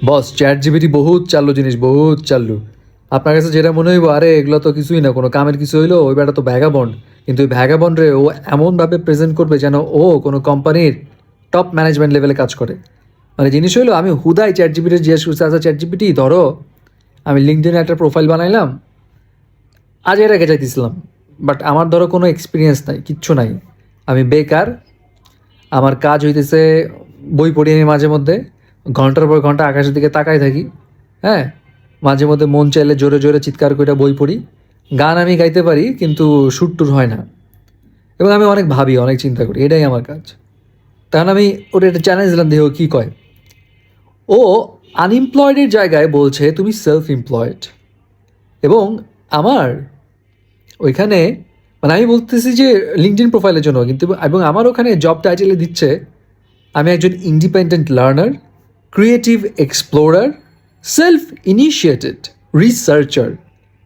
বস chat GPT বহুত চালু জিনিস, বহুত চালু। আপনার কাছে যেটা মনে হইব আরে এগুলো তো কিছুই না, কোনো কামের কিছু হইলো, ওই বেটা তো ভ্যাগাবন্ড, কিন্তু ওই ভ্যাগাবন্ডরে ও এমনভাবে প্রেজেন্ট করবে যেন ও কোনো কোম্পানির টপ ম্যানেজমেন্ট লেভেলে কাজ করে। মানে জিনিস হইলো আমি হুদাই চ্যাট জিপিটি জিজ্ঞেস করছি, আচ্ছা চ্যাট জিপিটি ধরো আমি লিঙ্কডিনে একটা প্রোফাইল বানাইলাম, আজ এর আগে চাইতেছিলাম, বাট আমার ধরো কোনো এক্সপিরিয়েন্স নাই, কিচ্ছু নাই, আমি বেকার, আমার কাজ হইতেছে বই পড়ি আমি মাঝে মধ্যে, ঘন্টার পর ঘন্টা আকাশের দিকে তাকাই থাকি, হ্যাঁ, মাঝে মধ্যে মন চাইলে জোরে জোরে চিৎকার করে বই পড়ি, গান আমি গাইতে পারি কিন্তু সুর টুর হয় না, এবং আমি অনেক ভাবি, অনেক চিন্তা করি, এটাই আমার কাজ। তখন আমি ওটা একটা চ্যালেঞ্জ দিলাম, দেহ কী কয়। ও আনএমপ্লয়েডের জায়গায় বলছে তুমি সেলফ এমপ্লয়েড, এবং আমার ওইখানে মানে আমি বলতেছি যে লিঙ্কডিন প্রোফাইলের জন্য, কিন্তু এবং আমার ওখানে জব টাইটেলে দিচ্ছে আমি একজন independent learner, creative explorer, self initiated researcher.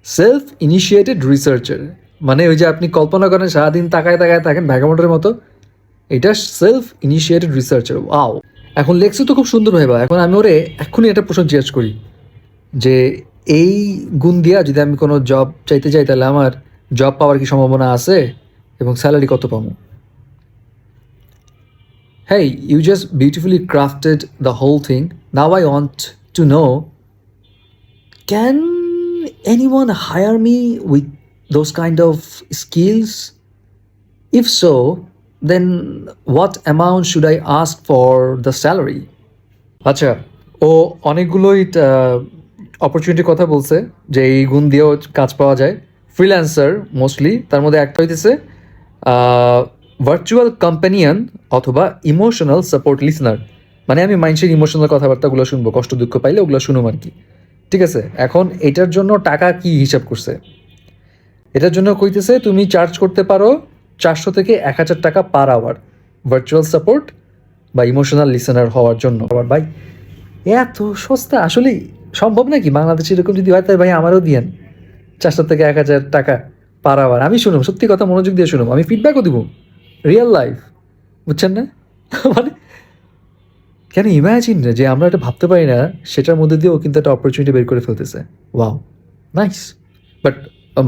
Self initiated researcher মানে ওই যে আপনি কল্পনা করেন সারাদিন তাকায় তাকায় থাকেন ভ্যাগামন্ডের মতো, এটা সেলফ ইনিশিয়েটেড রিসার্চার। ওয়াও! এখন লেখছে তো খুব সুন্দর ভাইবা। এখন আমি ওরে এক্ষুনি একটা প্রশ্ন জিজ্ঞেস করি যে এই গুণ দিয়া যদি আমি কোনো জব চাইতে যাই তাহলে আমার জব পাওয়ার কি সম্ভাবনা আছে এবং স্যালারি কত পাবো? Hey, you just beautifully crafted the whole thing. Now I want to know, can anyone hire me with those kind of skills? If so, then what amount should I ask for the salary? আচ্ছা, ও অনেকগুলোই অপরচুনিটির কথা বলছে যে এই গুণ দিয়েও কাজ পাওয়া যায়, ফ্রিল্যান্সার মোস্টলি, তার মধ্যে একটা হইতেছে ভার্চুয়াল কম্প্যানিয়ন অথবা ইমোশনাল সাপোর্ট লিসনার। মানে আমি মানুষের ইমোশনাল কথাবার্তাগুলো শুনবো, কষ্ট দুঃখ পাইলে ওগুলো শুনুম আর কি। ঠিক আছে, এখন এটার জন্য টাকা কি হিসাব করছে, এটার জন্য কইতেছে তুমি চার্জ করতে পারো 400 থেকে 1000 টাকা পার আওয়ার ভার্চুয়াল সাপোর্ট বা ইমোশনাল লিসনার হওয়ার জন্য। আবার ভাই এত সস্তা আসলেই সম্ভব নাকি বাংলাদেশে? এরকম যদি হয় তাই ভাই আমারও দিয়েন 400 থেকে 1000 টাকা পার আওয়ার, আমি শুনুম, সত্যি কথা মনোযোগ দিয়ে শুনুম, আমি ফিডব্যাকও দিব, রিয়েল লাইফ, বুঝছেন না? মানে কেন ইমাজিন যে আমরা এটা ভাবতে পারি না, সেটার মধ্যে দিয়েও কিন্তু একটা অপরচুনিটি বের করে ফেলতেছে। Wow, nice. But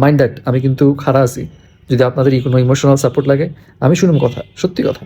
mind that আমি কিন্তু খারাপ আছি, যদি আপনাদের কোনো ইমোশনাল সাপোর্ট লাগে আমি শুনুন কথা, সত্যি কথা।